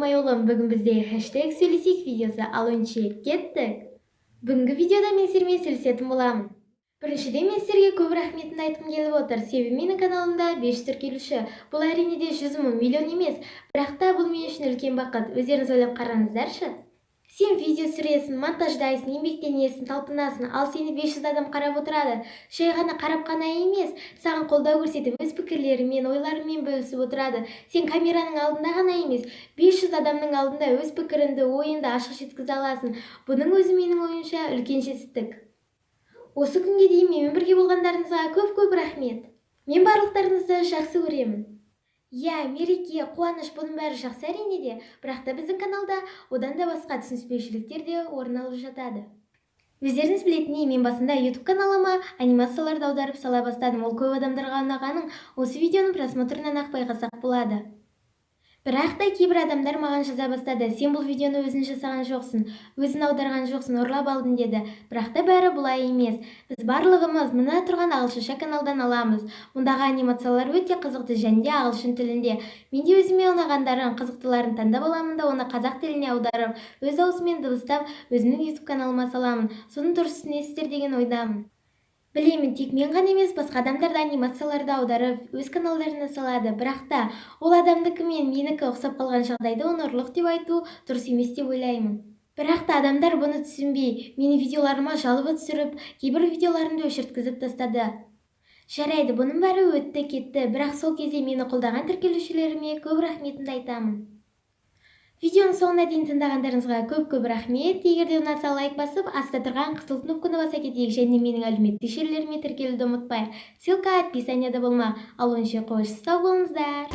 майолым, бүгін бізде хэштег сөйлесек видеосы алыншы кеттік. Бүгінгі видеода мен сіздермен сөйлесетін боламын. Біріншіден мен сіздерге көп рахметімді айтқым келіп отыр. Себебі менің каналымда 500 тіркелуші. Бұл әрине де 100 мың, миллион емес. Бірақ та бұл мен үшін үлкен бақыт. Өздеріңіз ойлап қараңыздаршы. Сен видео сүресің, монтаждайсың, еңбектенесің, талпынасың, ал сені 500 адам қарап отырады. Жай ғана қарап қана емес, саған қолдау көрсетіп, өз пікірлерімен, ойларымен бөлісіп отырады. Сен камераның алдында ғана емес, 500 адамның алдында өз пікіріңді, ойыңды ашық жеткізе аласың. Бұның өзі менің ойымша үлкен жетістік. Осы күнге дейін менімен бірге болғандарыңызға көп рахмет. Мен барлықтарыңызды жақсы көремін. Мереке, қуаныш, бұның бәрі жақсы әрине де, бірақ та біздің каналда одан да басқа түсініспеушіліктер де орын алып жатады. Өздеріңіз білетіндей, мен басында YouTube каналыма анимацияларды аударып сала бастадым. Ол көп адамдарға ұнағанын осы видеоның просмотрынан ақ байқасақ болады. Бірақ та кейбір адамдар маған жаза бастады. Сен бұл видеоны өзің жасаған жоқсың, өзің аударған жоқсың, ұрлап алдың деді. Бірақ та бәрі бұлай емес. Біз барлығымыз мына тұрған ағылшынша каналдан аламыз. Мұндағы анимациялар өте қызықты және де ағылшын тілінде. Мен де өзіме ұнағандарын, қызықтыларын таңдап аламын да оны қазақ тіліне аударып, өз аузыммен дыбыстап, өзімнің YouTube каналыма саламын. Соның дұрыс түсінесіздер деген ойдамын. Білемін, тек мен ғана емес, басқа адамдарды анимацияларды аударып, өз каналдарына салады. Бірақ та ол адамдікі мен менікі ұқсап қалған жағдайда оны ұрлық деп айту дұрыс емес деп ойлаймын. Бірақ та адамдар бұны түсінбей, мені видеоларыма жалобы түсіріп, кейбір видеоларымды өшірткізіп тастады. Жарайды, бұның бәрі өтті кетті, бірақ сол кезде мені қолдаған тіркелушілеріме көп рахметімді айтамын. Видеоның соңына дейін тыңдағандарыңызға көп рахмет. Егер де ұнаса лайк басып, астта тұрған қызыл кнопканы баса кетейік және менің әлеуметтік желілеріме тіркелуді ұмытпайық. Ссылка описанияда болмақ. Ал онша қош, сау болыңыздар.